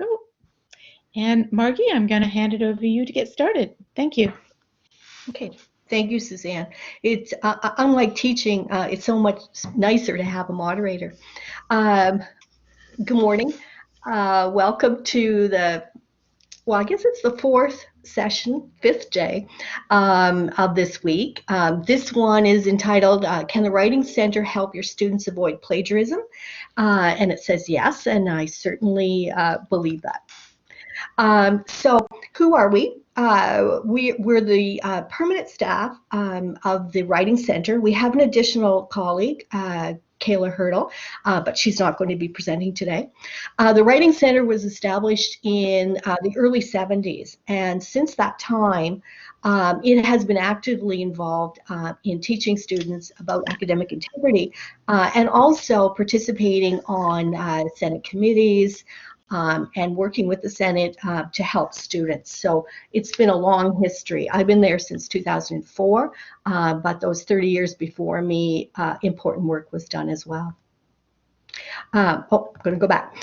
Oh, and Margie, I'm going to hand it over to you to get started. Thank you. Okay, thank you, Suzanne. It's unlike teaching, it's so much nicer to have a moderator. Um, Good morning. Welcome to well, I guess it's the fourth session, fifth day of this week. This one is entitled, Can the Writing Center Help Your Students Avoid Plagiarism? And it says yes, and I certainly believe that. So who are we? We're the permanent staff of the Writing Center. We have an additional colleague, Kayla Hurdle, but she's not going to be presenting today. The Writing Center was established in the early 70s, and since that time, it has been actively involved in teaching students about academic integrity and also participating on Senate committees, and working with the Senate to help students. So it's been a long history. I've been there since 2004, but those 30 years before me, important work was done as well. I'm going to go back.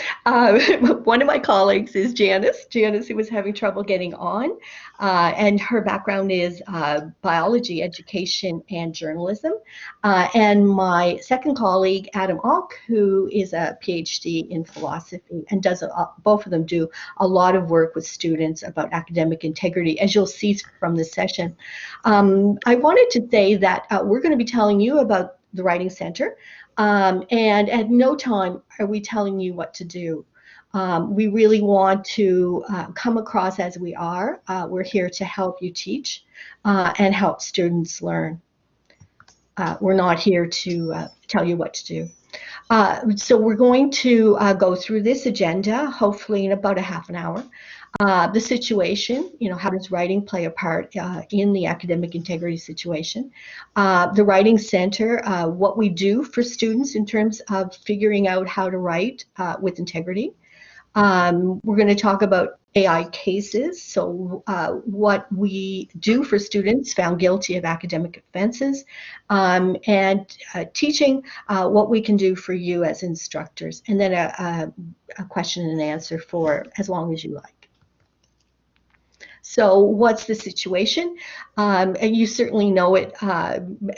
One of my colleagues is Janice. Janice, who was having trouble getting on, and her background is biology, education, and journalism. And my second colleague, Adam Auch, who is a PhD in philosophy and does both of them do a lot of work with students about academic integrity, as you'll see from this session. I wanted to say that we're going to be telling you about the Writing Center. And at no time are we telling you what to do. We really want to come across as we are. We're here to help you teach and help students learn. We're not here to tell you what to do. So we're going to go through this agenda, hopefully in about a half an hour. The situation, how does writing play a part in the academic integrity situation? The Writing Center, what we do for students in terms of figuring out how to write with integrity. We're going to talk about AI cases, so what we do for students found guilty of academic offenses, and teaching what we can do for you as instructors, and then a question and answer for as long as you like. So what's the situation? And you certainly know it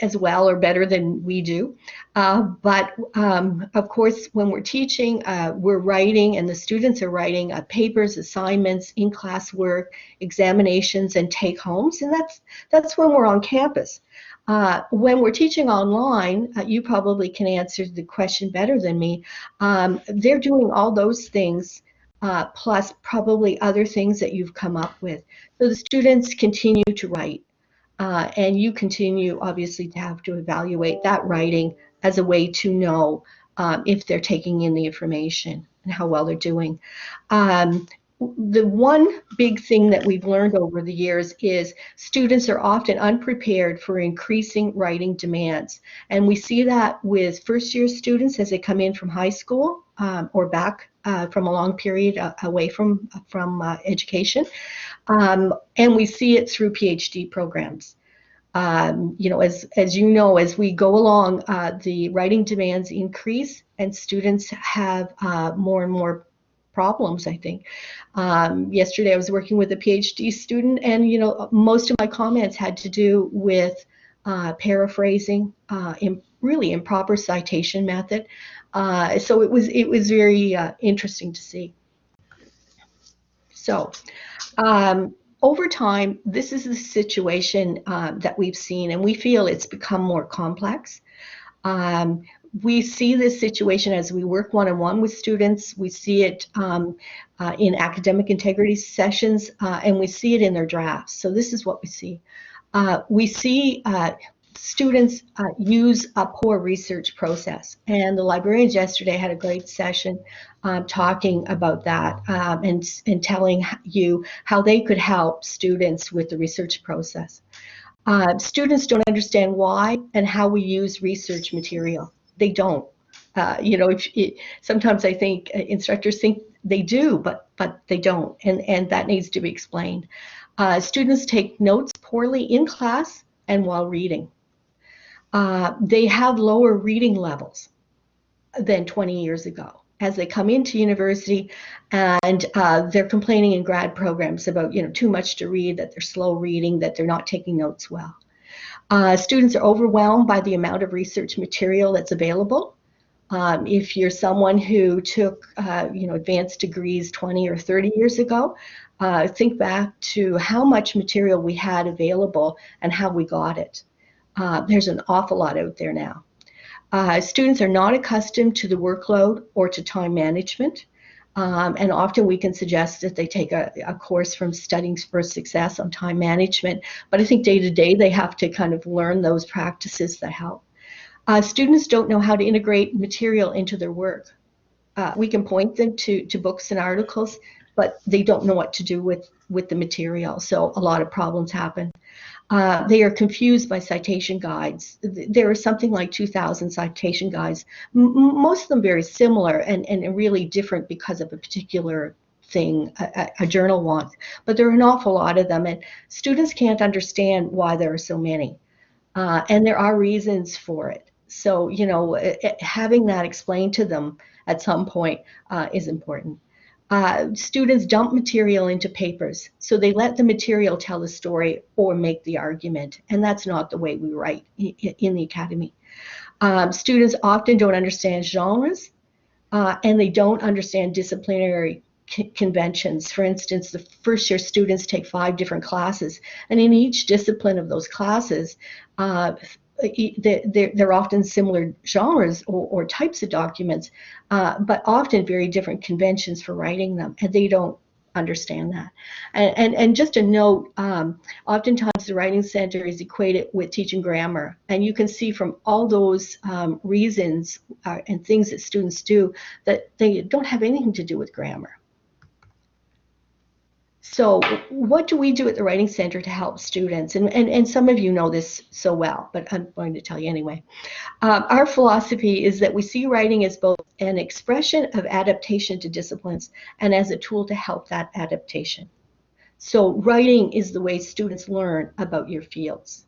as well or better than we do. But of course, when we're teaching, we're writing and the students are writing papers, assignments, in-class work, examinations, and take-homes. And that's when we're on campus. When we're teaching online, you probably can answer the question better than me. They're doing all those things plus probably other things that you've come up with. So the students continue to write, and you continue obviously to have to evaluate that writing as a way to know if they're taking in the information and how well they're doing. The one big thing that we've learned over the years is students are often unprepared for increasing writing demands. And we see that with first-year students as they come in from high school or back from a long period away from education. And we see it through PhD programs. As you know, as we go along, the writing demands increase and students have more and more problems, I think. Yesterday I was working with a PhD student, and most of my comments had to do with paraphrasing, really improper citation method. So it was very interesting to see. So over time, this is the situation that we've seen, and we feel it's become more complex. We see this situation as we work one-on-one with students. We see it in academic integrity sessions, and we see it in their drafts. So this is what we see. We see students use a poor research process, and the librarians yesterday had a great session talking about that and telling you how they could help students with the research process. Students don't understand why and how we use research material. They don't. Sometimes I think instructors think they do, but they don't, and that needs to be explained. Students take notes poorly in class and while reading. They have lower reading levels than 20 years ago. as they come into university, and they're complaining in grad programs about too much to read, that they're slow reading, that they're not taking notes well. Students are overwhelmed by the amount of research material that's available. If you're someone who took advanced degrees 20 or 30 years ago, think back to how much material we had available and how we got it. There's an awful lot out there now. Students are not accustomed to the workload or to time management, and often we can suggest that they take a course from Studying for Success on time management, but I think day to day they have to kind of learn those practices that help. Students don't know how to integrate material into their work. We can point them to books and articles, but they don't know what to do with the material, so a lot of problems happen. They are confused by citation guides. There are something like 2,000 citation guides, most of them very similar and really different because of a particular thing a journal wants. But there are an awful lot of them, and students can't understand why there are so many. And there are reasons for it. So, having that explained to them at some point is important. Students dump material into papers, so they let the material tell the story or make the argument, and that's not the way we write in the academy. Students often don't understand genres, and they don't understand disciplinary conventions. For instance, the first year students take 5 different classes, and in each discipline of those classes, they're often similar genres or types of documents, but often very different conventions for writing them, and they don't understand that. And just a note, oftentimes the Writing Center is equated with teaching grammar, and you can see from all those reasons and things that students do that they don't have anything to do with grammar. So what do we do at the Writing Center to help students? And some of you know this so well, but I'm going to tell you anyway. Our philosophy is that we see writing as both an expression of adaptation to disciplines and as a tool to help that adaptation. So writing is the way students learn about your fields.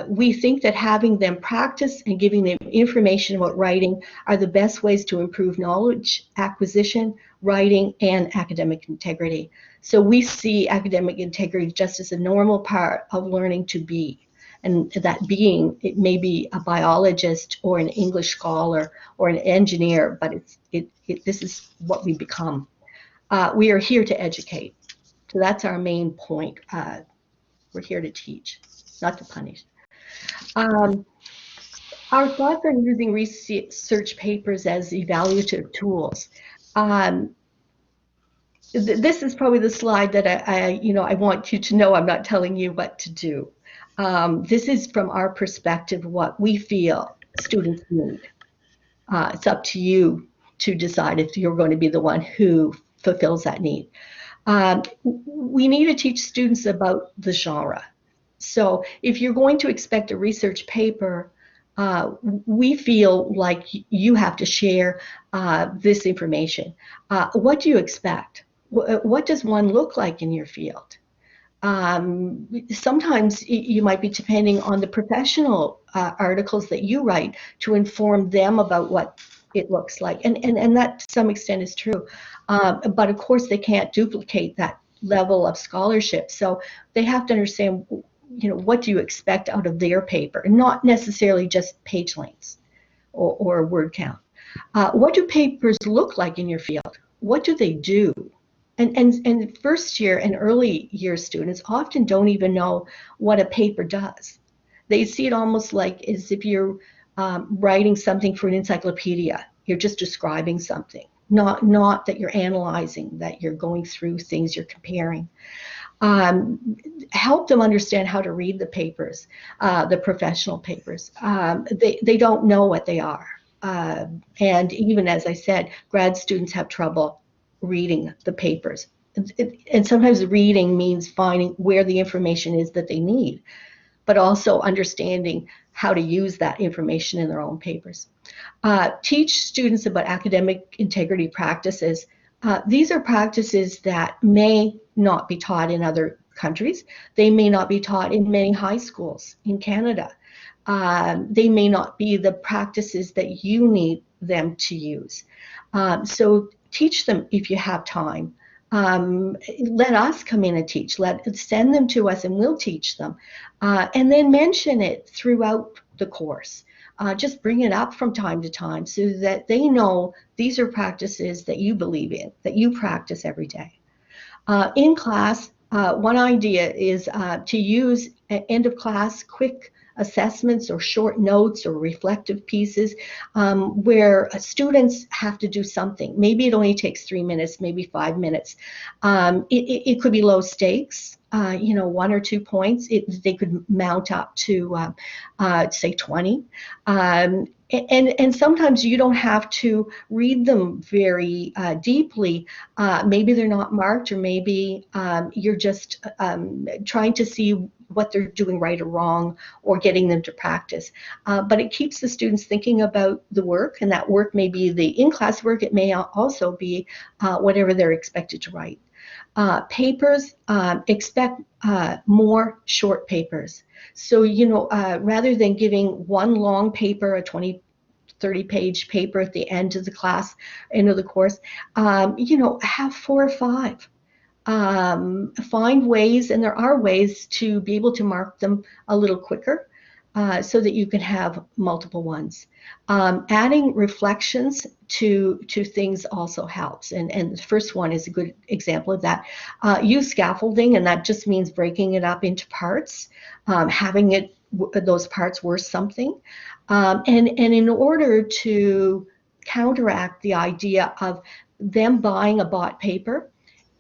We think that having them practice and giving them information about writing are the best ways to improve knowledge acquisition, writing, and academic integrity. So we see academic integrity just as a normal part of learning to be. And that being, it may be a biologist or an English scholar or an engineer, but this is what we become. We are here to educate. So that's our main point. We're here to teach, not to punish. Our thoughts on using research papers as evaluative tools. This is probably the slide that I want you to know I'm not telling you what to do. This is from our perspective what we feel students need. It's up to you to decide if you're going to be the one who fulfills that need. We need to teach students about the genre. So if you're going to expect a research paper, we feel like you have to share this information. What do you expect? What does one look like in your field? Sometimes you might be depending on the professional articles that you write to inform them about what it looks like. And that to some extent is true. But of course they can't duplicate that level of scholarship. So they have to understand, what do you expect out of their paper, not necessarily just page lengths or word count. What do papers look like in your field? What do they do? And first year and early year students often don't even know what a paper does. They see it almost like as if you're writing something for an encyclopedia. You're just describing something, not that you're analyzing, that you're going through things, you're comparing. Help them understand how to read the papers, the professional papers. They don't know what they are. And even as I said, grad students have trouble reading the papers. And sometimes reading means finding where the information is that they need, but also understanding how to use that information in their own papers. Teach students about academic integrity practices. These are practices that may not be taught in other countries. They may not be taught in many high schools in Canada. They may not be the practices that you need them to use. So teach them if you have time. Let us come in and teach. Send them to us and we'll teach them. And then mention it throughout the course. Just bring it up from time to time so that they know these are practices that you believe in, that you practice every day. In class, one idea is to use end of class quick assessments or short notes or reflective pieces where students have to do something. Maybe it only takes 3 minutes, maybe 5 minutes. It could be low stakes, 1 or 2 points. They could mount up to, say, 20. And sometimes you don't have to read them very deeply. Maybe they're not marked, or maybe you're just trying to see what they're doing right or wrong, or getting them to practice. But it keeps the students thinking about the work, and that work may be the in-class work. It may also be whatever they're expected to write. Papers, expect more short papers. So, rather than giving one long paper, a 30-page paper at the end of the class, end of the course, have 4 or 5. Find ways, and there are ways to be able to mark them a little quicker so that you can have multiple ones. Adding reflections to things also helps. And the first one is a good example of that. Use scaffolding, and that just means breaking it up into parts, having those parts worth something. And in order to counteract the idea of them buying a bought paper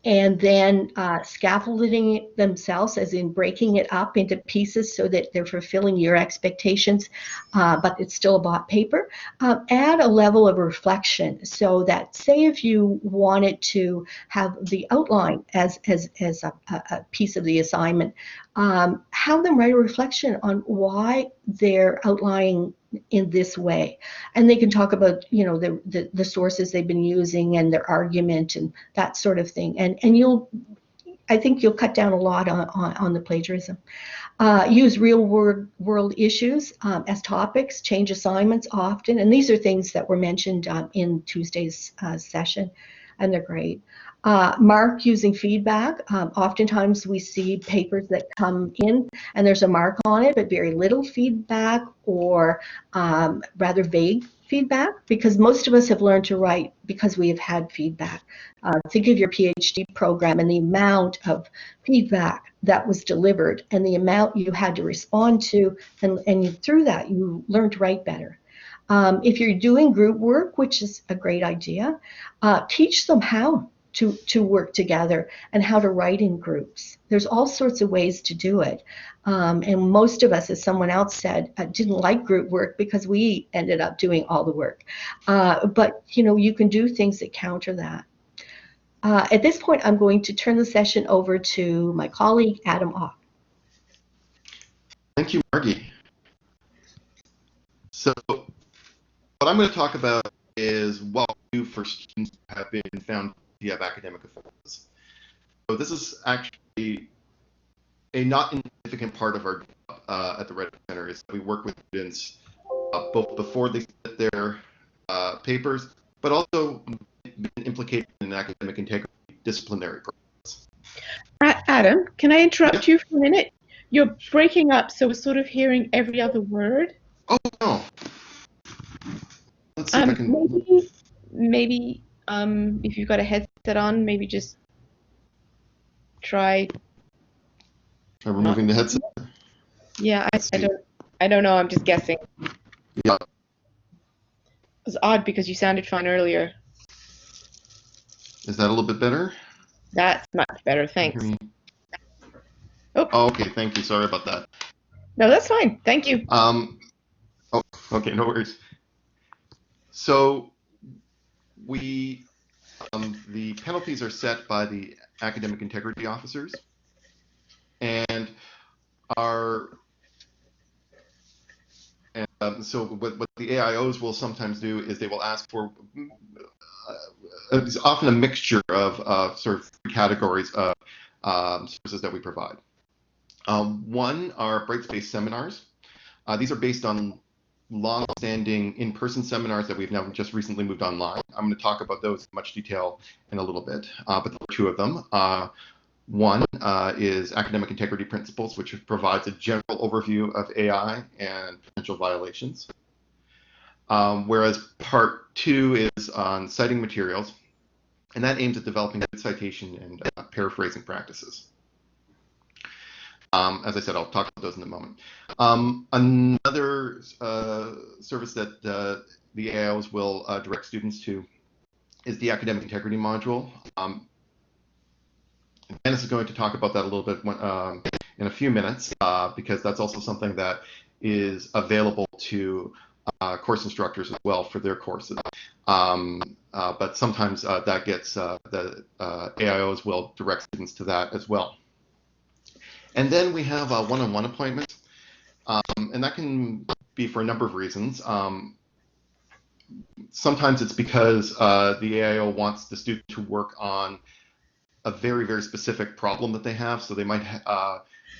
and then scaffolding it themselves, as in breaking it up into pieces so that they're fulfilling your expectations, but it's still a bought paper. Add a level of reflection so that, say, if you wanted to have the outline as a piece of the assignment, have them write a reflection on why they're outlining in this way, and they can talk about the sources they've been using and their argument and that sort of thing, and I think you'll cut down a lot on the plagiarism. Use real world issues as topics, change assignments often, and these are things that were mentioned in Tuesday's session, and they're great. Mark using feedback. Oftentimes we see papers that come in and there's a mark on it, but very little feedback, or rather vague feedback, because most of us have learned to write because we have had feedback. Think of your PhD program and the amount of feedback that was delivered and the amount you had to respond to, and through that you learned to write better. If you're doing group work, which is a great idea, teach them how to work together and how to write in groups. There's all sorts of ways to do it. And most of us, as someone else said, didn't like group work because we ended up doing all the work. But you can do things that counter that. At this point, I'm going to turn the session over to my colleague, Adam Auch. Thank you, Margie. So what I'm going to talk about is what we do for students who have been found to have academic offenses. So this is actually a not insignificant part of our job at the Reddit Center, is that we work with students both before they submit their papers, but also been implicated in academic integrity disciplinary process. Adam, can I interrupt you for a minute? You're breaking up, so we're sort of hearing every other word. Oh, no. Let's see if I can... Maybe if you've got a headset on, maybe just try removing the headset. Yeah, I don't know. I'm just guessing. Yeah. It was odd because you sounded fine earlier. Is that a little bit better? That's much better, thanks. Oh, okay, thank you. Sorry about that. No, that's fine. Thank you. Oh, okay, no worries. So we, the penalties are set by the academic integrity officers, and so what the AIOs will sometimes do is they will ask for it's often a mixture of sort of categories of services that we provide. One are Brightspace seminars. These are based on long-standing in-person seminars that we've now just recently moved online. I'm going to talk about those in much detail in a little bit, but there are two of them. One is Academic Integrity Principles, which provides a general overview of AI and potential violations. Whereas part two is on citing materials, and that aims at developing good citation and paraphrasing practices. As I said, I'll talk about those in a moment. Another service that the AIOs will direct students to is the Academic Integrity module. Janice is going to talk about that a little bit in a few minutes, because that's also something that is available to course instructors as well for their courses. But sometimes that gets, the AIOs will direct students to that as well. And then we have one-on-one appointments, and that can be for a number of reasons. Sometimes it's because the AIO wants the student to work on a very, very specific problem that they have, so they might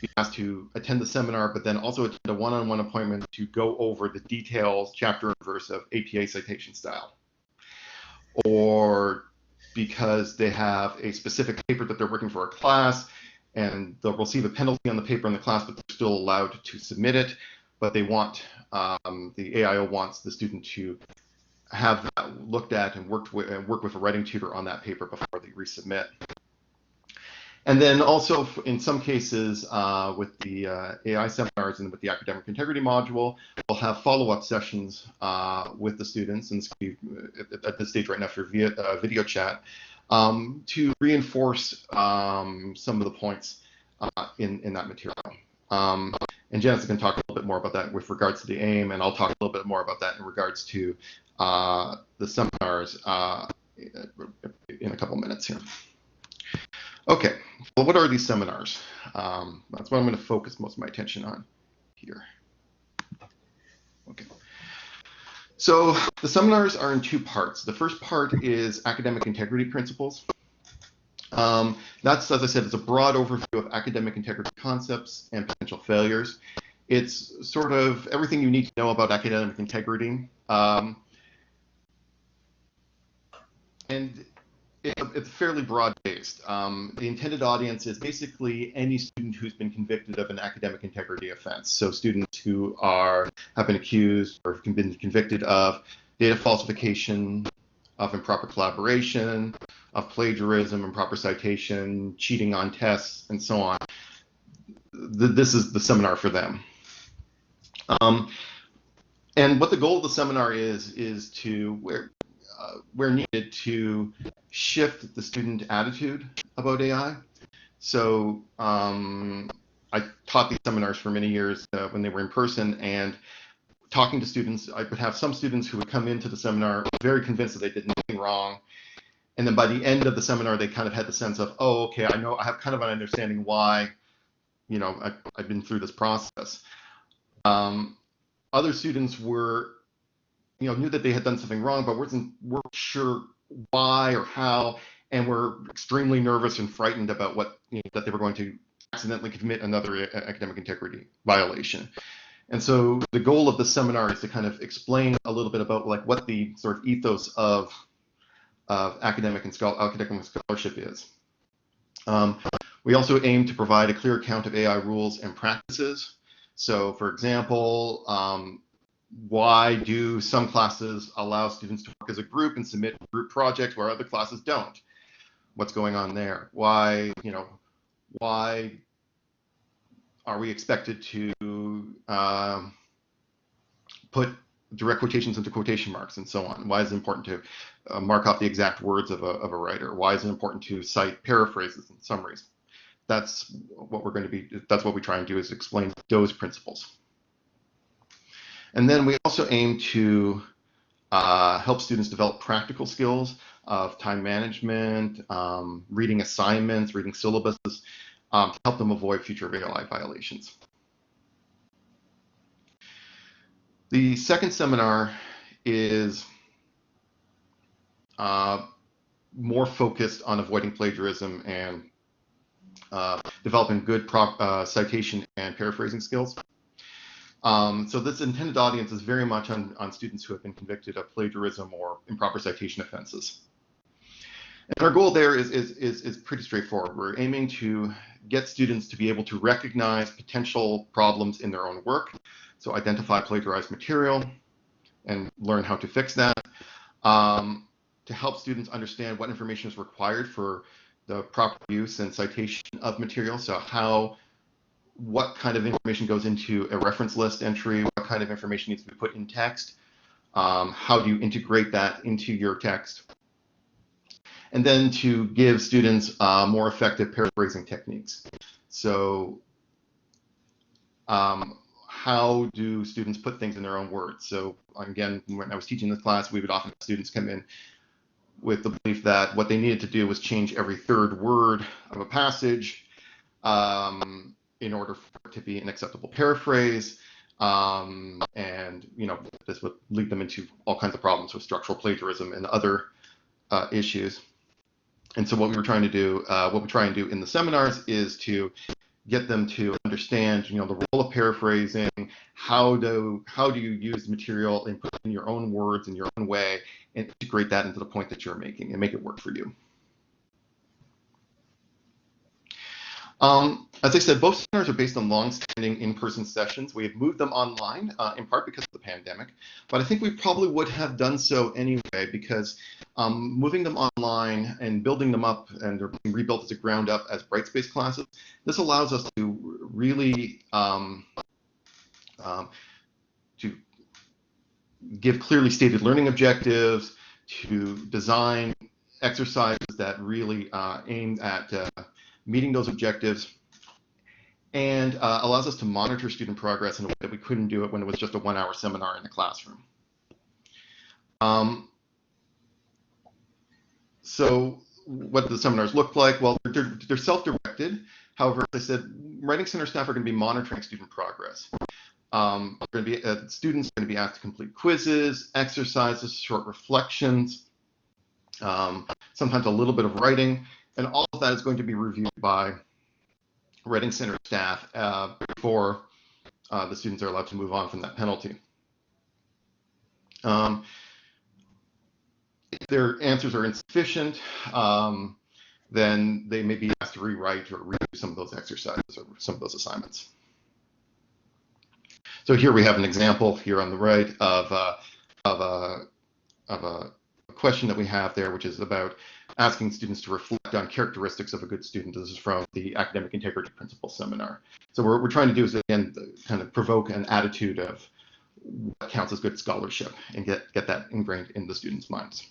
be asked to attend the seminar, but then also attend a one-on-one appointment to go over the details, chapter and verse of APA citation style. Or because they have a specific paper that they're working for a class, and they'll receive a penalty on the paper in the class, but they're still allowed to submit it. But they want, the AIO wants the student to have that looked at and work with a writing tutor on that paper before they resubmit. And then also in some cases with the AI seminars and with the Academic Integrity module, we'll have follow-up sessions with the students, and at this stage right now for video chat, to reinforce some of the points in that material. And Janice can talk a little bit more about that with regards to the aim, and I'll talk a little bit more about that in regards to the seminars in a couple minutes here. Okay, well, what are these seminars? That's what I'm going to focus most of my attention on here. Okay. So the seminars are in two parts. The first part is Academic Integrity Principles. That's, as I said, it's a broad overview of academic integrity concepts and potential failures. It's sort of everything you need to know about academic integrity. And it's fairly broad-based. The intended audience is basically any student who's been convicted of an academic integrity offense. So students who have been accused or have been convicted of data falsification, of improper collaboration, of plagiarism, improper citation, cheating on tests, and so on. This is the seminar for them. And what the goal of the seminar is to, where needed, to shift the student attitude about AI. So I taught these seminars for many years when they were in person, and talking to students, I would have some students who would come into the seminar very convinced that they did nothing wrong. And then by the end of the seminar, they kind of had the sense of, oh, okay, I know, I have kind of an understanding why, you know, I've been through this process. Other students were, you know, knew that they had done something wrong, but weren't sure why or how, and were extremely nervous and frightened about what, you know, that they were going to accidentally commit another academic integrity violation. And so the goal of the seminar is to kind of explain a little bit about like what the sort of ethos of academic scholarship is. We also aim to provide a clear account of AI rules and practices. So, for example, why do some classes allow students to work as a group and submit group projects where other classes don't? What's going on there? Why, you know, why are we expected to put direct quotations into quotation marks and so on? Why is it important to mark off the exact words of a writer? Why is it important to cite paraphrases and summaries? That's what we're going to be, that's what we try and do, is explain those principles. And then we also aim to help students develop practical skills of time management, reading assignments, reading syllabuses, to help them avoid future AI violations. The second seminar is more focused on avoiding plagiarism and developing good citation and paraphrasing skills. So this intended audience is very much on students who have been convicted of plagiarism or improper citation offenses. And our goal there is pretty straightforward. We're aiming to get students to be able to recognize potential problems in their own work, so identify plagiarized material and learn how to fix that, to help students understand what information is required for the proper use and citation of material, so what kind of information goes into a reference list entry, what kind of information needs to be put in text, how do you integrate that into your text, and then to give students more effective paraphrasing techniques. So how do students put things in their own words? So again, when I was teaching this class, we would often have students come in with the belief that what they needed to do was change every third word of a passage in order for it to be an acceptable paraphrase. And this would lead them into all kinds of problems with structural plagiarism and other issues. And so what we try and do in the seminars is to get them to understand, the role of paraphrasing, how do you use the material and put it in your own words in your own way, and integrate that into the point that you're making and make it work for you. As I said, both seminars are based on long-standing in-person sessions. We have moved them online, in part because of the pandemic, but I think we probably would have done so anyway, because moving them online and building them up, and they're being rebuilt as a ground up as Brightspace classes, this allows us to really to give clearly stated learning objectives, to design exercises that really aim at meeting those objectives, and allows us to monitor student progress in a way that we couldn't do it when it was just a 1-hour seminar in the classroom. So what do the seminars look like? Well, they're self-directed. However, as I said, Writing Center staff are going to be monitoring student progress. Students are going to be asked to complete quizzes, exercises, short reflections, sometimes a little bit of writing, and all of that is going to be reviewed by Writing Center staff before the students are allowed to move on from that penalty. If their answers are insufficient, then they may be asked to rewrite or redo some of those exercises or some of those assignments. So here we have an example here on the right of a question that we have there, which is about asking students to reflect on characteristics of a good student. This is from the Academic Integrity Principles seminar. So what we're trying to do is, again, kind of provoke an attitude of what counts as good scholarship and get that ingrained in the students' minds.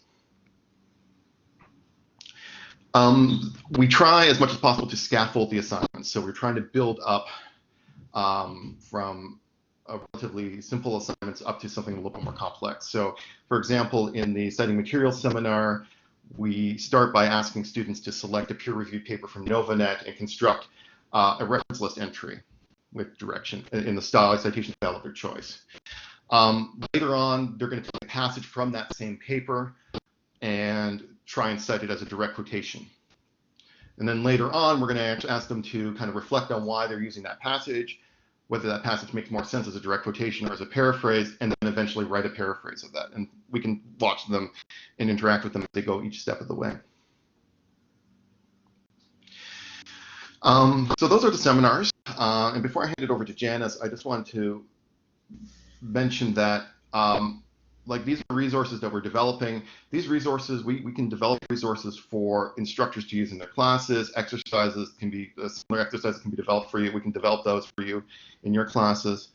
We try as much as possible to scaffold the assignments. So we're trying to build up from relatively simple assignments up to something a little bit more complex. So for example, in the Citing Materials seminar, we start by asking students to select a peer-reviewed paper from Novanet and construct a reference list entry with direction in the citation style of their choice. Later on, they're going to take a passage from that same paper and try and cite it as a direct quotation. And then later on, we're going to ask them to kind of reflect on why they're using that passage, whether that passage makes more sense as a direct quotation or as a paraphrase, and then eventually write a paraphrase of that. And we can watch them and interact with them as they go each step of the way. So those are the seminars. And before I hand it over to Janice, I just wanted to mention that these are resources that we're developing. These resources, we can develop resources for instructors to use in their classes. Exercises can be, similar exercises can be developed for you. We can develop those for you in your classes.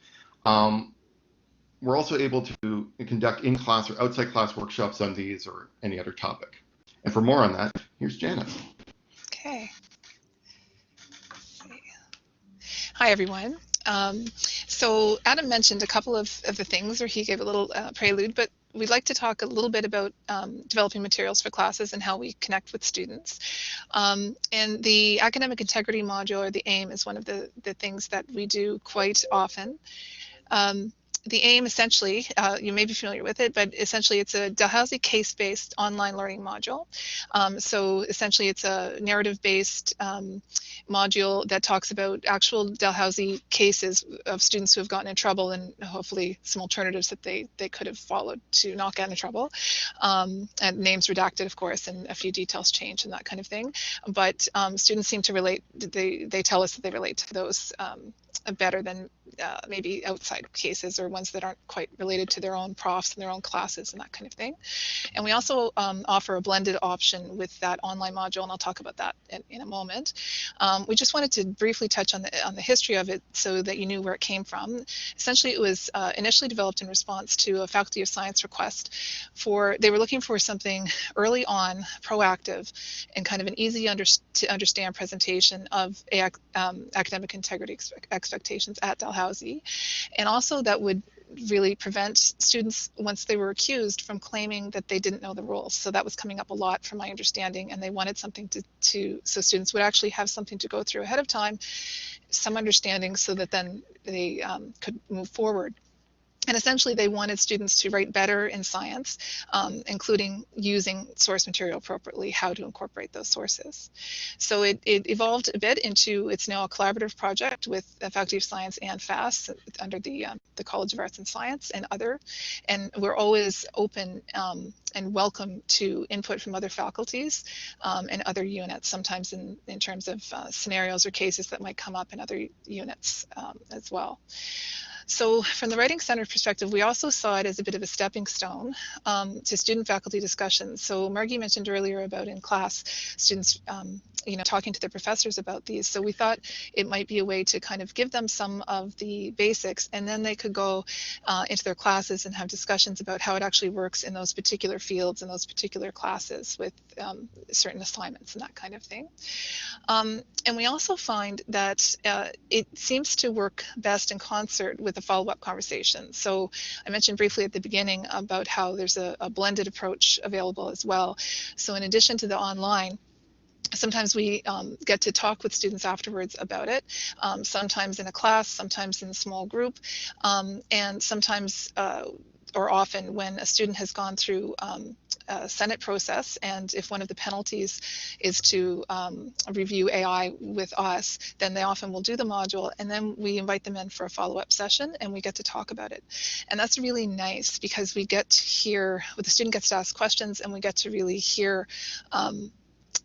We're also able to conduct in-class or outside class workshops on these or any other topic. And for more on that, here's Janice. Okay. Hi, everyone. So Adam mentioned a couple of the things, or he gave a little prelude, but we'd like to talk a little bit about developing materials for classes and how we connect with students. And the academic integrity module, or the AIM, is one of the things that we do quite often. the AIM essentially, you may be familiar with it, but essentially it's a Dalhousie case-based online learning module. So essentially it's a narrative-based module that talks about actual Dalhousie cases of students who have gotten in trouble, and hopefully some alternatives that they could have followed to not get in trouble. And names redacted, of course, and a few details changed and that kind of thing. But students seem to relate, they tell us that they relate to those better than maybe outside cases or ones that aren't quite related to their own profs and their own classes and that kind of thing. And we also offer a blended option with that online module, and I'll talk about that in a moment. We just wanted to briefly touch on the history of it so that you knew where it came from. Essentially, it was initially developed in response to a Faculty of Science request they were looking for something early on, proactive, and kind of an easy to understand presentation of academic integrity expectations at Dalhousie, and also that would really prevent students, once they were accused, from claiming that they didn't know the rules. So that was coming up a lot from my understanding, and they wanted something so students would actually have something to go through ahead of time, some understanding, so that then they could move forward. And essentially, they wanted students to write better in science, including using source material appropriately, how to incorporate those sources. So it evolved a bit into, it's now a collaborative project with the Faculty of Science and FAS under the College of Arts and Science and other. And we're always open and welcome to input from other faculties and other units, sometimes in terms of scenarios or cases that might come up in other units as well. So from the Writing Center perspective, we also saw it as a bit of a stepping stone to student-faculty discussions. So Margie mentioned earlier about in class, students talking to their professors about these. So we thought it might be a way to kind of give them some of the basics, and then they could go into their classes and have discussions about how it actually works in those particular fields and those particular classes with certain assignments and that kind of thing. And we also find that it seems to work best in concert with a follow-up conversation. So I mentioned briefly at the beginning about how there's a blended approach available as well. So in addition to the online, sometimes we get to talk with students afterwards about it, sometimes in a class, sometimes in a small group, and sometimes or often when a student has gone through a Senate process, and if one of the penalties is to review AI with us, then they often will do the module, and then we invite them in for a follow-up session and we get to talk about it. And that's really nice because we get to hear, the student gets to ask questions, and we get to really hear a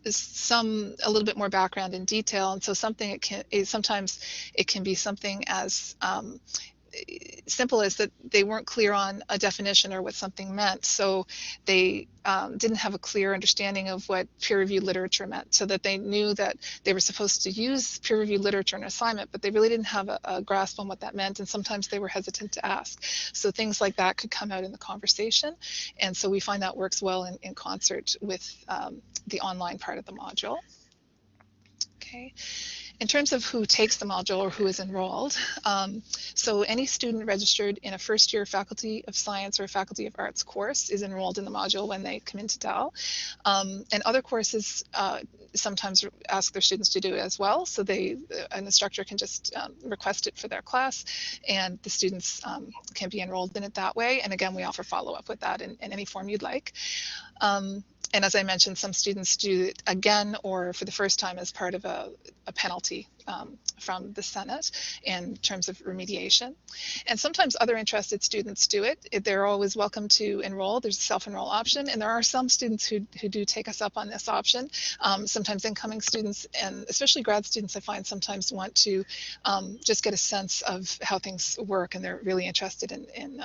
little bit more background and detail. And so sometimes it can be something as simple as that they weren't clear on a definition or what something meant. So they didn't have a clear understanding of what peer-reviewed literature meant, so that they knew that they were supposed to use peer-reviewed literature in an assignment, but they really didn't have a grasp on what that meant, and sometimes they were hesitant to ask. So things like that could come out in the conversation, and so we find that works well in concert with the online part of the module. Okay. In terms of who takes the module or who is enrolled, so any student registered in a first-year Faculty of Science or Faculty of Arts course is enrolled in the module when they come into Dal. And other courses sometimes ask their students to do it as well, so an instructor can just request it for their class, and the students can be enrolled in it that way. And again, we offer follow-up with that in any form you'd like. And as I mentioned, some students do it again or for the first time as part of a penalty from the Senate in terms of remediation. And sometimes other interested students do it. They're always welcome to enroll. There's a self-enroll option, and there are some students who do take us up on this option. Sometimes incoming students, and especially grad students, I find sometimes want to just get a sense of how things work, and they're really interested in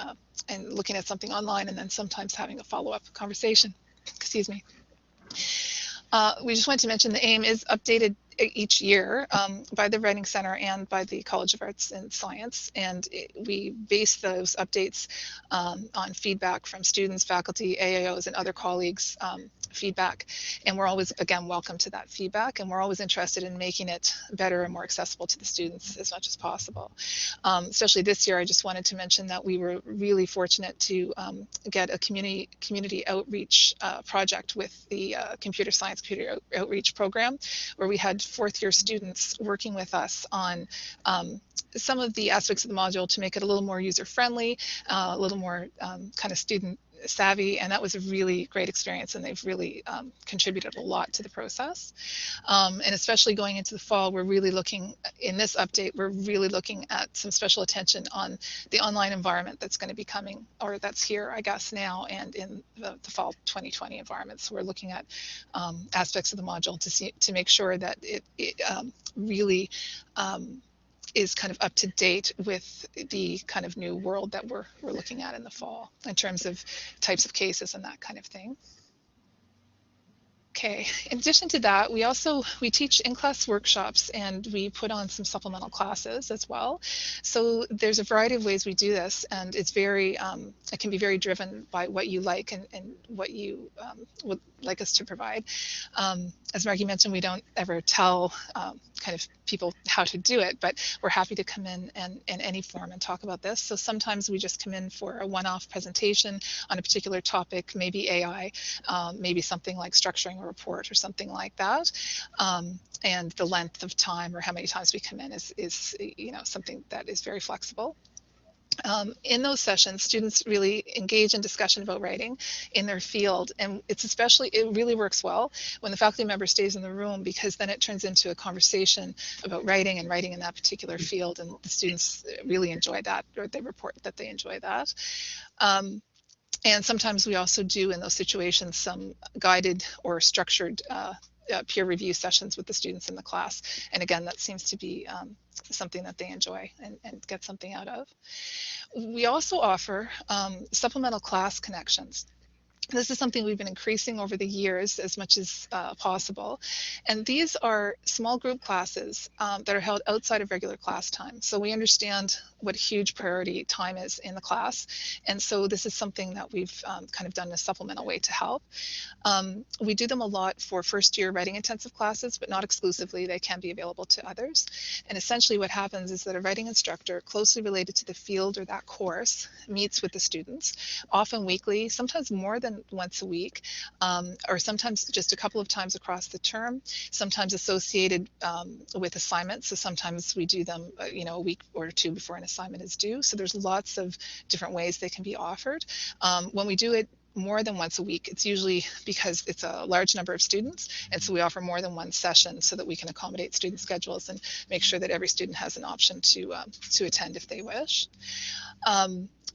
looking at something online and then sometimes having a follow-up conversation. Excuse me. We just wanted to mention the AIM is updated each year by the Writing Center and by the College of Arts and Science, and we base those updates on feedback from students, faculty, AAOs, and other colleagues feedback, and we're always, again, welcome to that feedback, and we're always interested in making it better and more accessible to the students as much as possible. Especially this year, I just wanted to mention that we were really fortunate to get a community outreach project with the computer science computer outreach program, where we had fourth-year students working with us on some of the aspects of the module to make it a little more user-friendly, a little more kind of student savvy, and that was a really great experience, and they've really contributed a lot to the process. And especially going into the fall, we're really looking, in this update, we're really looking at some special attention on the online environment that's going to be coming, or that's here, I guess, now, and in the fall 2020 environment. So we're looking at aspects of the module to make sure that it really is kind of up to date with the kind of new world that we're looking at in the fall in terms of types of cases and that kind of thing. Okay, in addition to that, we teach in-class workshops, and we put on some supplemental classes as well. So there's a variety of ways we do this, and it's very, it can be very driven by what you like and what you would like us to provide. As Margie mentioned, we don't ever tell kind of people how to do it, but we're happy to come in any form and talk about this. So sometimes we just come in for a one-off presentation on a particular topic, maybe AI, maybe something like structuring a report or something like that. And the length of time or how many times we come in is something that is very flexible. In those sessions, students really engage in discussion about writing in their field, and it really works well when the faculty member stays in the room, because then it turns into a conversation about writing and writing in that particular field, and the students really enjoy that, or they report that they enjoy that. And sometimes we also do, in those situations, some guided or structured peer review sessions with the students in the class. And again, that seems to be something that they enjoy and get something out of. We also offer supplemental class connections. This is something we've been increasing over the years as much as possible. And these are small group classes that are held outside of regular class time. So we understand what huge priority time is in the class. And so this is something that we've kind of done in a supplemental way to help. We do them a lot for first year writing intensive classes, but not exclusively. They can be available to others. And essentially what happens is that a writing instructor closely related to the field or that course meets with the students, often weekly, sometimes more than once a week, or sometimes just a couple of times across the term, sometimes associated with assignments. So sometimes we do them a week or two before an assignment is due. So there's lots of different ways they can be offered. When we do it more than once a week, it's usually because it's a large number of students, and so we offer more than one session so that we can accommodate student schedules and make sure that every student has an option to attend if they wish.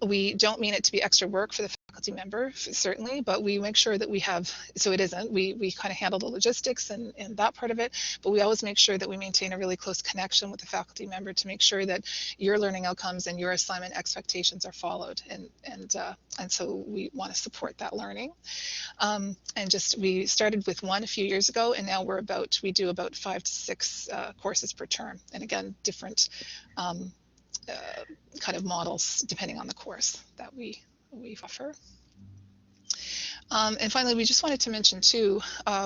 We don't mean it to be extra work for the faculty member, certainly, but we make sure that we have, so it isn't, we kind of handle the logistics and that part of it, but we always make sure that we maintain a really close connection with the faculty member to make sure that your learning outcomes and your assignment expectations are followed, and so we want to support that learning. And we started with one a few years ago, and now we do about 5 to 6 courses per term, and again, different kind of models depending on the course that we offer. And finally, we just wanted to mention too,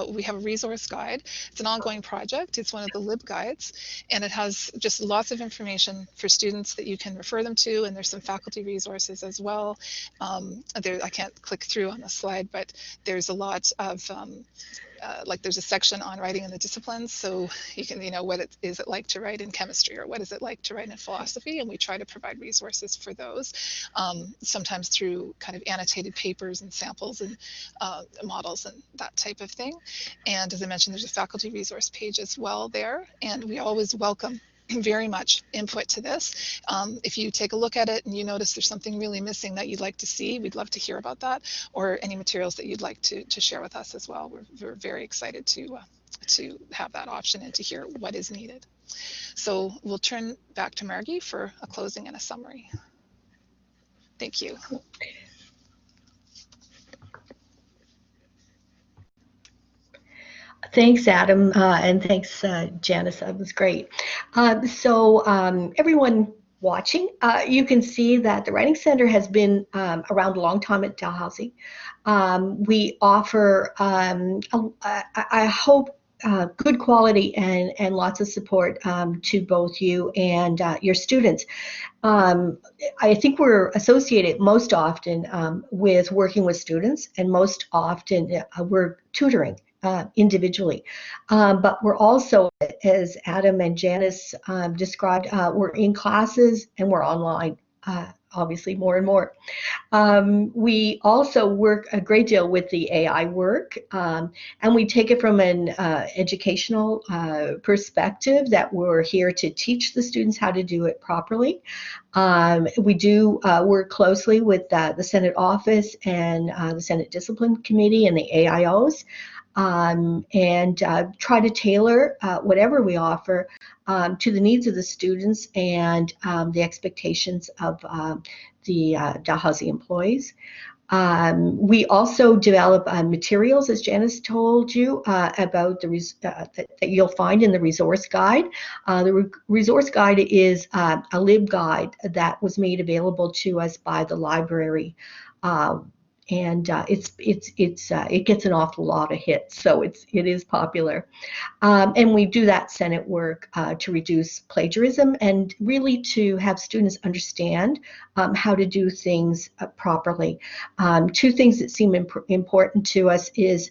we have a resource guide. It's an ongoing project. It's one of the LibGuides, and it has just lots of information for students that you can refer them to, and there's some faculty resources as well. I can't click through on the slide, but there's a lot of like there's a section on writing in the disciplines, so you can, what is it like to write in chemistry, or what is it like to write in philosophy, and we try to provide resources for those, sometimes through kind of annotated papers and samples and models and that type of thing. And as I mentioned, there's a faculty resource page as well there, and we always welcome very much input to this. If you take a look at it and you notice there's something really missing that you'd like to see, we'd love to hear about that, or any materials that you'd like to share with us as well. We're very excited to have that option and to hear what is needed. So we'll turn back to Margie for a closing and a summary. Thank you. Thanks, Adam, and thanks, Janice. That was great. So everyone watching. You can see that the Writing Center has been around a long time at Dalhousie. We offer, I hope, good quality and lots of support to both you and your students. I think we're associated most often with working with students, and most often we're tutoring individually. But we're also, as Adam and Janice described, we're in classes and we're online, obviously more and more. We also work a great deal with the AI work, and we take it from an educational perspective that we're here to teach the students how to do it properly. We do work closely with the Senate office and the Senate Discipline Committee and the AIOs, and try to tailor whatever we offer to the needs of the students and the expectations of the Dalhousie employees. We also develop materials, as Janice told you, about that you'll find in the resource guide. The resource guide is a LibGuide that was made available to us by the library. And it gets an awful lot of hits, so it is popular. And we do that Senate work to reduce plagiarism and really to have students understand how to do things properly. Two things that seem important to us is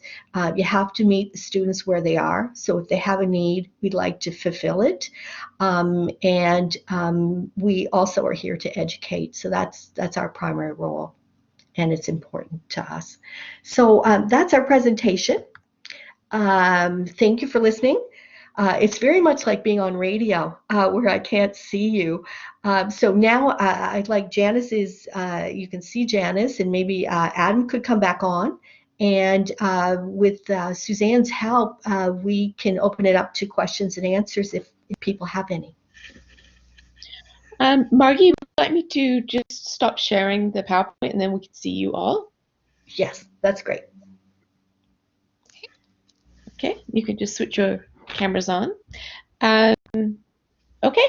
you have to meet the students where they are. So if they have a need, we'd like to fulfill it. And we also are here to educate. So that's our primary role, and it's important to us. So that's our presentation. Thank you for listening. It's very much like being on radio where I can't see you. So now I'd like Janice's, you can see Janice, and maybe Adam could come back on. And with Suzanne's help, we can open it up to questions and answers if people have any. Margie, would you like me to just stop sharing the PowerPoint and then we can see you all? Yes, that's great. Okay, you can just switch your cameras on. Okay,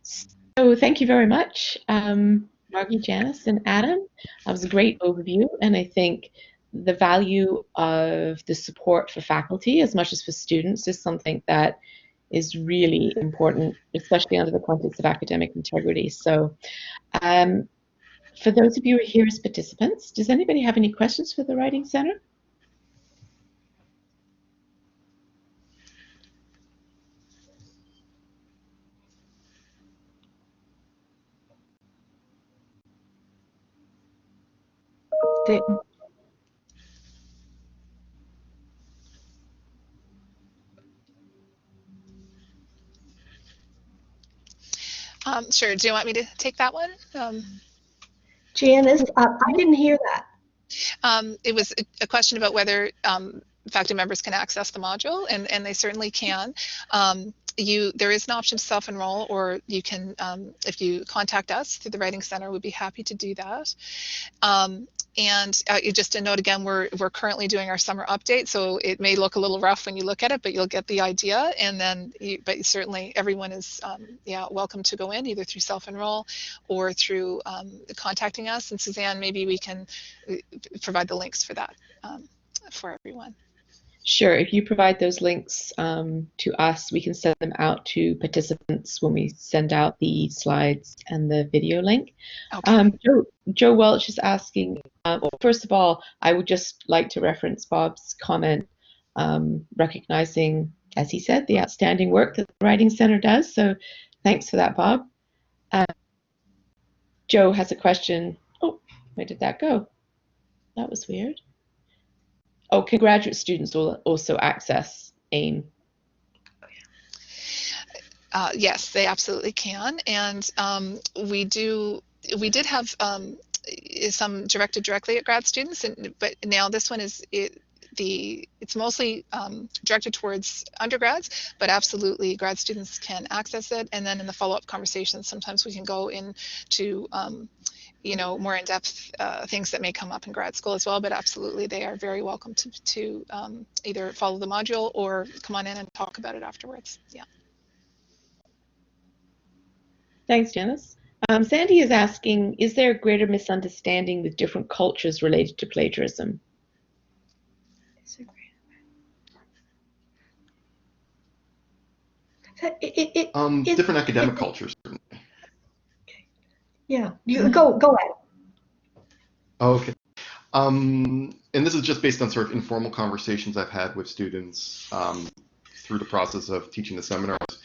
so thank you very much, Margie, Janice, and Adam. That was a great overview, and I think the value of the support for faculty as much as for students is something that is really important, especially under the context of academic integrity. So for those of you who are here as participants, does anybody have any questions for the Writing Center? Sure. Do you want me to take that one? Janice, I didn't hear that. It was a question about whether faculty members can access the module, and they certainly can. There is an option to self-enroll, or you can, if you contact us through the Writing Center, we'd be happy to do that. And just a note again, we're currently doing our summer update, so it may look a little rough when you look at it, but you'll get the idea. And then, but certainly everyone is welcome to go in either through self-enroll or through contacting us. And Suzanne, maybe we can provide the links for that for everyone. Sure, if you provide those links to us, we can send them out to participants when we send out the slides and the video link. Okay. Joe Welch is asking, well, first of all, I would just like to reference Bob's comment recognizing, as he said, the outstanding work that the Writing Center does. So thanks for that, Bob. Joe has a question. Oh, where did that go? That was weird. Oh, can graduate students will also access AIM? Yes, they absolutely can, and we did have some directed directly at grad students, but now this one it's mostly directed towards undergrads, but absolutely grad students can access it, and then in the follow-up conversations, sometimes we can go into more in-depth things that may come up in grad school as well, but absolutely they are very welcome to either follow the module or come on in and talk about it afterwards. Yeah. Thanks, Janice. Sandy is asking, is there a greater misunderstanding with different cultures related to plagiarism? Different academic cultures. Yeah, you go ahead. Okay. And this is just based on sort of informal conversations I've had with students through the process of teaching the seminars.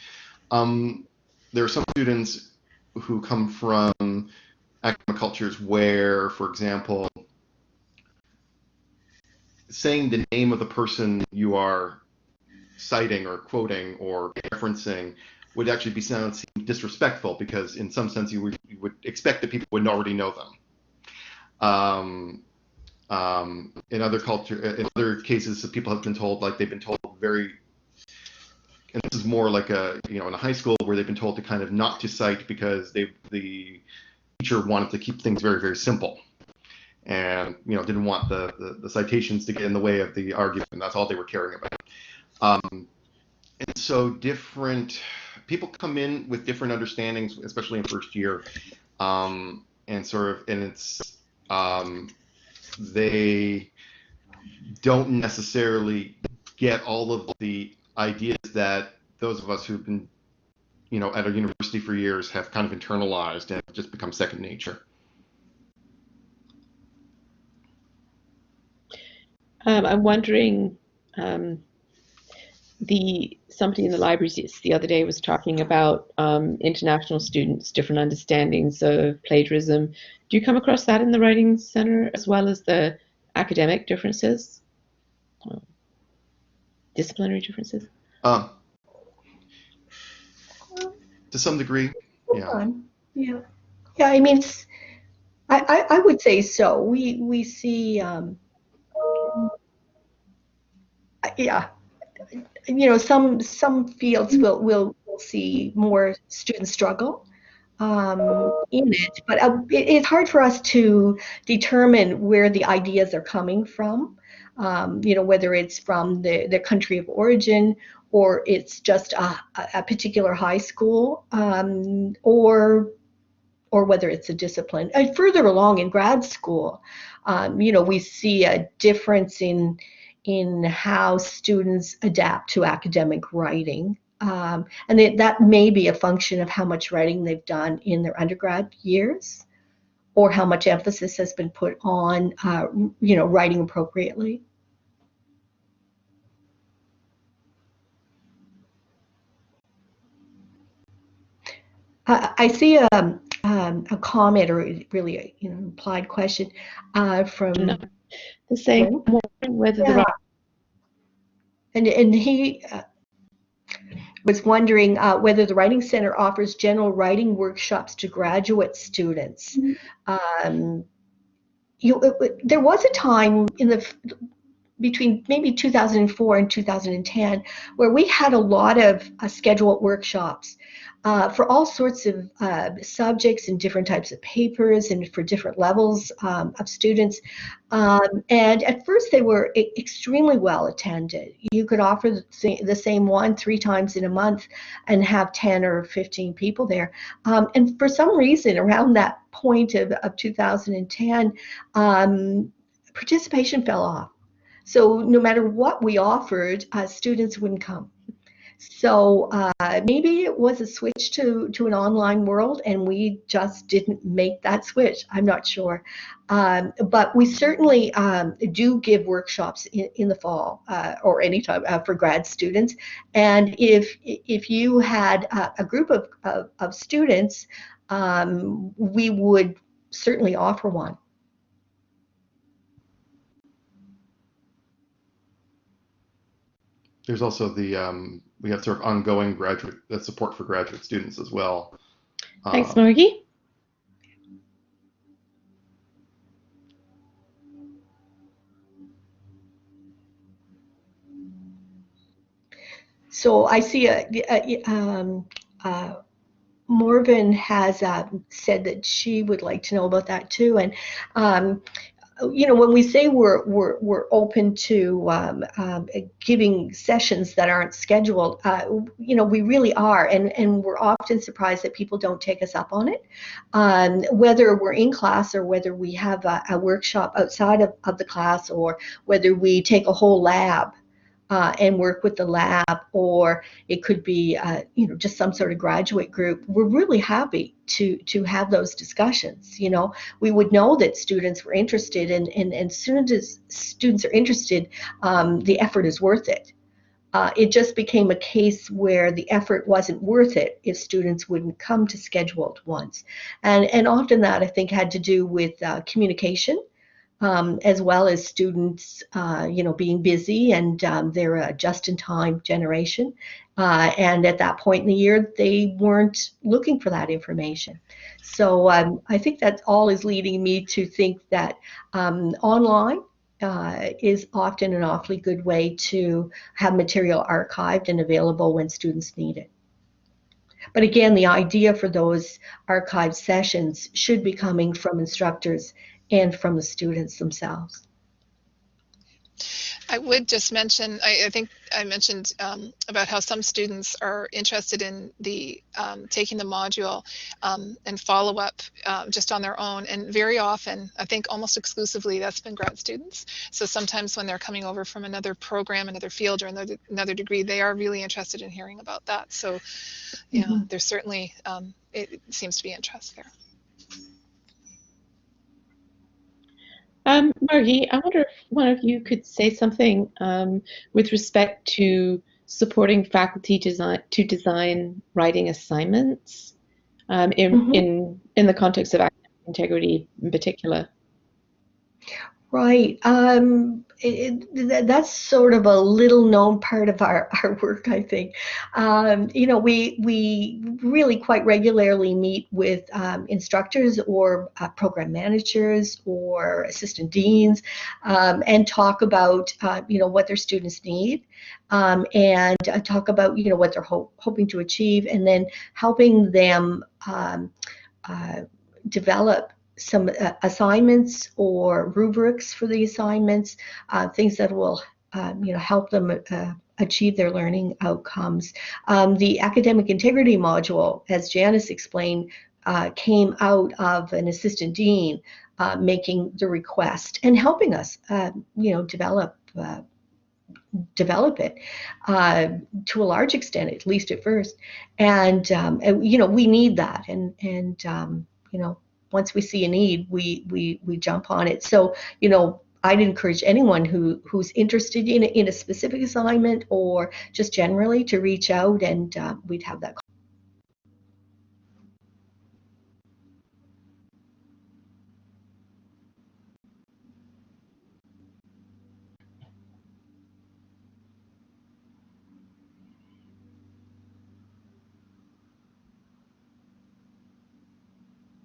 There are some students who come from academic cultures where, for example, saying the name of the person you are citing or quoting or referencing would actually be seem disrespectful, because in some sense you would expect that people would already know them. In other cases, people have been told, like they've been told very, and this is more like in a high school where they've been told to kind of not to cite because the teacher wanted to keep things very, very simple, and didn't want the citations to get in the way of the argument, and that's all they were caring about. And so different people come in with different understandings, especially in first year, and it's they don't necessarily get all of the ideas that those of us who've been at a university for years have kind of internalized and just become second nature. I'm wondering, somebody in the library the other day was talking about international students, different understandings of plagiarism. Do you come across that in the Writing Center, as well as the academic differences, disciplinary differences? To some degree, yeah. Yeah. I mean, I would say so. We see, yeah. Some fields will see more students struggle in it, but it's hard for us to determine where the ideas are coming from. Whether it's from the country of origin, or it's just a particular high school, or whether it's a discipline. Further along in grad school, we see a difference in how students adapt to academic writing. And that may be a function of how much writing they've done in their undergrad years, or how much emphasis has been put on, writing appropriately. I see a comment, or really an implied question from the same, whether the and he was wondering whether the Writing Center offers general writing workshops to graduate students. There was a time between maybe 2004 and 2010 where we had a lot of scheduled workshops for all sorts of subjects and different types of papers, and for different levels of students. And at first they were extremely well attended. You could offer the same one 3 times in a month and have 10 or 15 people there. And for some reason, around that point of 2010, participation fell off. So no matter what we offered, students wouldn't come. So maybe it was a switch to an online world, and we just didn't make that switch. I'm not sure. But we certainly do give workshops in the fall or anytime for grad students. And if you had a group of students, we would certainly offer one. There's also we have sort of ongoing support for graduate students as well. Thanks, Margie. So I see Morgan has said that she would like to know about that too, and when we say we're open to giving sessions that aren't scheduled, we really are, and we're often surprised that people don't take us up on it. Whether we're in class or whether we have a workshop outside of the class, or whether we take a whole lab and work with the lab, or it could be just some sort of graduate group. We're really happy to have those discussions. We would know that students were interested, and as soon as students are interested, the effort is worth it. It just became a case where the effort wasn't worth it if students wouldn't come to scheduled ones, and often that, I think, had to do with communication. As well as students, being busy, and they're a just-in-time generation. And at that point in the year, they weren't looking for that information. So I think that all is leading me to think that online is often an awfully good way to have material archived and available when students need it. But again, the idea for those archived sessions should be coming from instructors and from the students themselves. I would just mention, I think I mentioned about how some students are interested in the taking the module and follow up just on their own. And very often, I think almost exclusively, that's been grad students. So sometimes when they're coming over from another program, another field, or another degree, they are really interested in hearing about that. So there's certainly, it seems to be interest there. Margie, I wonder if one of you could say something with respect to supporting faculty to design writing assignments in the context of academic integrity in particular. Right. That's sort of a little known part of our work, I think. We really quite regularly meet with instructors or program managers or assistant deans and talk about, what their students need, and talk about, what they're hoping to achieve, and then helping them develop some assignments or rubrics for the assignments, things that will help them achieve their learning outcomes. The academic integrity module, as Janice explained, came out of an assistant dean making the request and helping us develop it to a large extent, at least at first. And we need that, and once we see a need, we jump on it. So, I'd encourage anyone who's interested in a specific assignment or just generally to reach out, and we'd have that.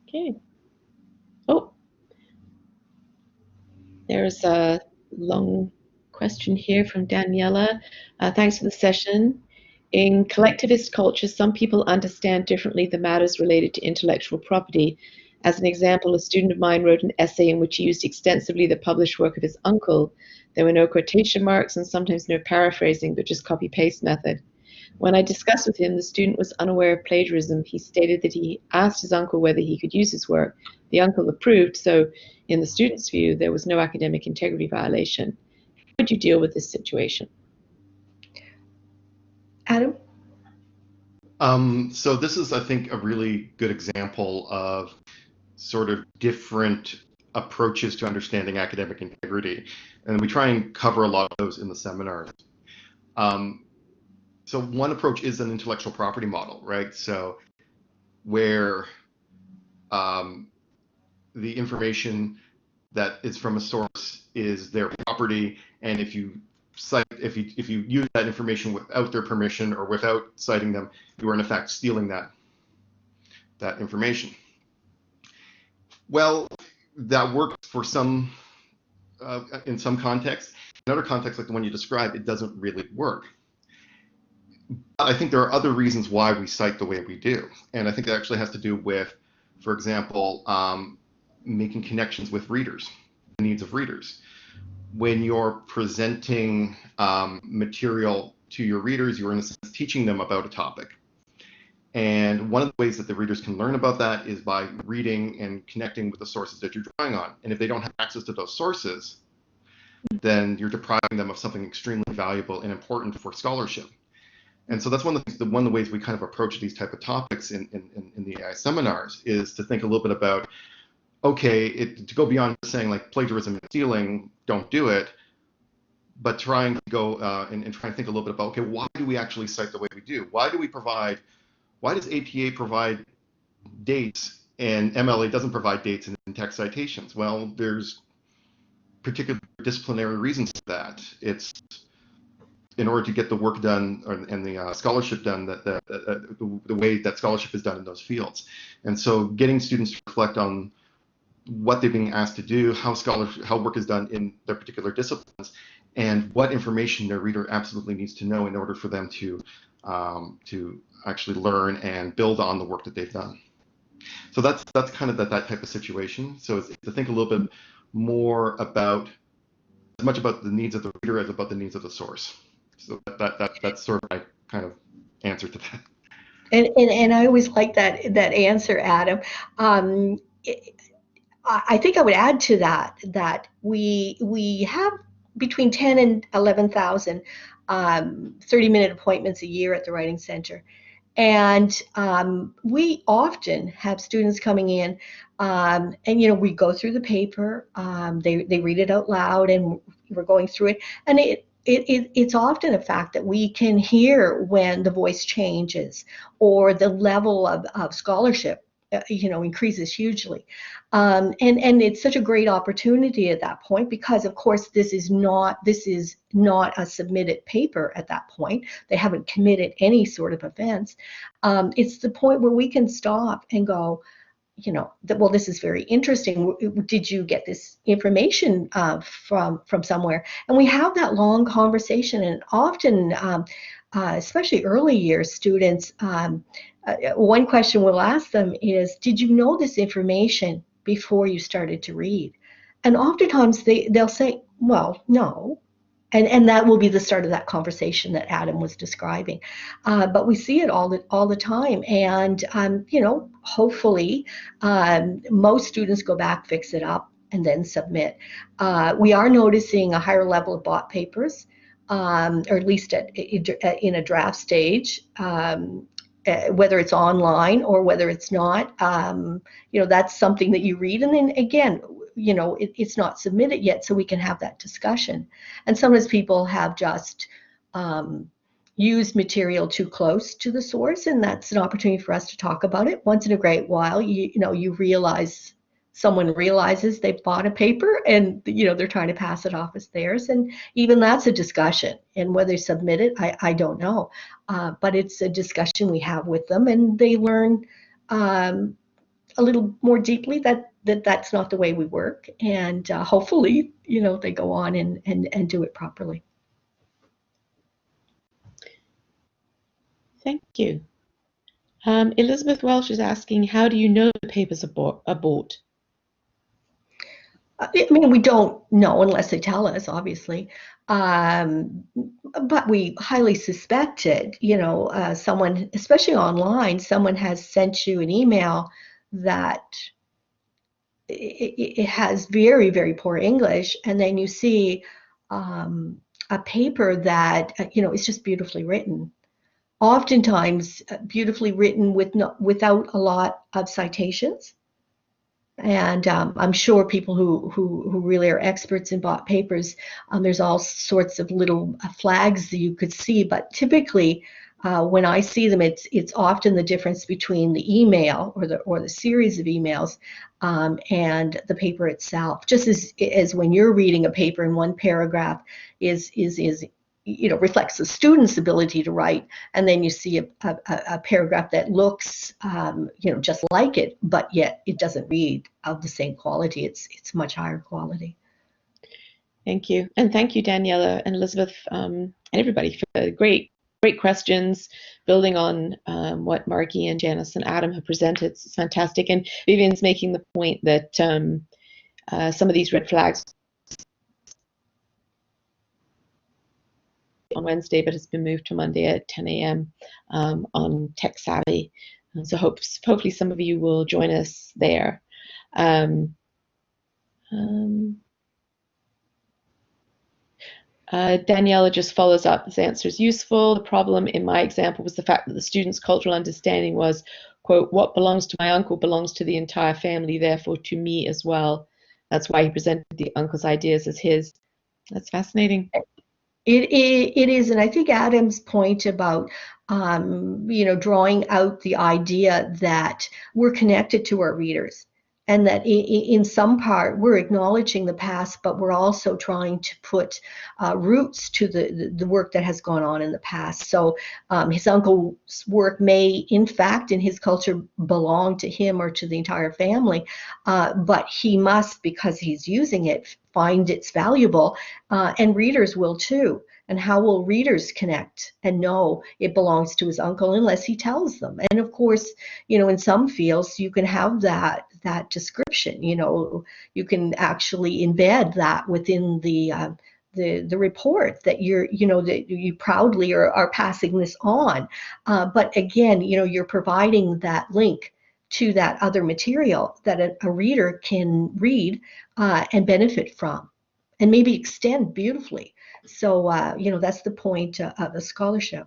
Okay. Oh, there's a long question here from Daniela. Thanks for the session. In collectivist cultures, some people understand differently the matters related to intellectual property. As an example, a student of mine wrote an essay in which he used extensively the published work of his uncle. There were no quotation marks and sometimes no paraphrasing, but just copy-paste method. When I discussed with him, the student was unaware of plagiarism. He stated that he asked his uncle whether he could use his work. The uncle approved, so in the student's view, there was no academic integrity violation. How would you deal with this situation? Adam? So this is, I think, a really good example of sort of different approaches to understanding academic integrity. And we try and cover a lot of those in the seminars. So one approach is an intellectual property model, right? So where the information that is from a source is their property, and if you use that information without their permission or without citing them, you are in effect stealing that information. Well, that works for some in some contexts. In other contexts, like the one you described, it doesn't really work. But I think there are other reasons why we cite the way we do, and I think that actually has to do with, for example, making connections with readers. needs of readers. When you're presenting material to your readers, you're in a sense teaching them about a topic. And one of the ways that the readers can learn about that is by reading and connecting with the sources that you're drawing on. And if they don't have access to those sources, then you're depriving them of something extremely valuable and important for scholarship. And so that's one of the ways we kind of approach these type of topics in the AI seminars, is to think a little bit about, okay, to go beyond saying like plagiarism and stealing, don't do it, but trying to go and trying to think a little bit about, okay, why do we actually cite the way we do? Why does APA provide dates and MLA doesn't provide dates in text citations? Well, there's particular disciplinary reasons to that. It's in order to get the work done and the scholarship done, the way that scholarship is done in those fields. And so getting students to reflect on what they're being asked to do, how work is done in their particular disciplines, and what information their reader absolutely needs to know in order for them to actually learn and build on the work that they've done. So that's kind of that type of situation. So it's to think a little bit more about, as much about the needs of the reader as about the needs of the source. So that's sort of my kind of answer to that. And I always like that answer, Adam. I think I would add to that we have between 10 and 11,000 30-minute appointments a year at the Writing Center. And we often have students coming in, and we go through the paper. They read it out loud, and we're going through it. And it's often a fact that we can hear when the voice changes or the level of scholarship increases hugely. And it's such a great opportunity at that point, because of course this is not a submitted paper at that point. They haven't committed any sort of offense. It's the point where we can stop and go, well, this is very interesting. Did you get this information from somewhere? And we have that long conversation, and often, especially early year students, one question we'll ask them is, did you know this information before you started to read? And oftentimes they'll say, well, no. And that will be the start of that conversation that Adam was describing. But we see it all the time. And, hopefully most students go back, fix it up, and then submit. We are noticing a higher level of bought papers, or at least in a draft stage. Whether it's online or whether it's not, that's something that you read. And then again, it's not submitted yet, so we can have that discussion. And sometimes people have just used material too close to the source, and that's an opportunity for us to talk about it. Once in a great while, someone realizes they've bought a paper and they're trying to pass it off as theirs, and even that's a discussion. And whether they submit it, I don't know, but it's a discussion we have with them, and they learn a little more deeply that's not the way we work, and hopefully they go on and do it properly. Thank you. Elizabeth Welsh is asking, how do you know the papers are bought? I mean, we don't know unless they tell us, obviously, but we highly suspect it. Someone, especially online, someone has sent you an email that it has very, very poor English, and then you see a paper that is just beautifully written. Oftentimes, beautifully written without a lot of citations. And I'm sure people who really are experts in bought papers, there's all sorts of little flags that you could see, but typically when I see them, it's often the difference between the email or the series of emails and the paper itself. Just as when you're reading a paper in one paragraph is reflects the student's ability to write, and then you see a paragraph that looks just like it, but yet it doesn't read of the same quality. It's much higher quality. Thank you, and thank you, Daniela and Elizabeth, and everybody for the great questions, building on what Margie and Janice and Adam have presented. It's fantastic, and Vivian's making the point that some of these red flags on Wednesday, but has been moved to Monday at 10 a.m. On Tech Savvy. And so hopefully some of you will join us there. Daniela just follows up. This answer is useful. The problem in my example was the fact that the student's cultural understanding was, quote, what belongs to my uncle belongs to the entire family, therefore to me as well. That's why he presented the uncle's ideas as his. That's fascinating. It is, and I think Adam's point about drawing out the idea that we're connected to our readers, and that in some part we're acknowledging the past, but we're also trying to put roots to the work that has gone on in the past. So his uncle's work may, in fact, in his culture, belong to him or to the entire family, but he must, because he's using it, find it's valuable, and readers will too. And how will readers connect and know it belongs to his uncle unless he tells them? And of course, in some fields you can have that description. You can actually embed that within the report that that you proudly are passing this on. But again, you're providing that link to that other material that a reader can read and benefit from, and maybe extend beautifully. So, that's the point of the scholarship.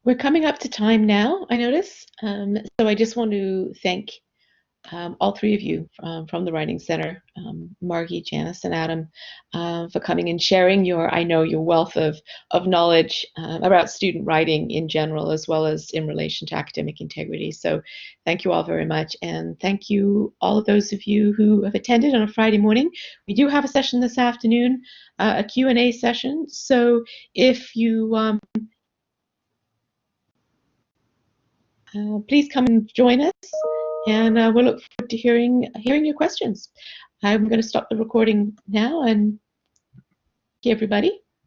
We're coming up to time now, I notice. So I just want to thank all three of you from the Writing Center, Margie, Janice, and Adam, for coming and sharing your wealth of knowledge about student writing in general, as well as in relation to academic integrity. So thank you all very much. And thank you all of those of you who have attended on a Friday morning. We do have a session this afternoon, a Q&A session. So if you please come and join us, and we'll look forward to hearing your questions. I'm going to stop the recording now, and thank you, everybody.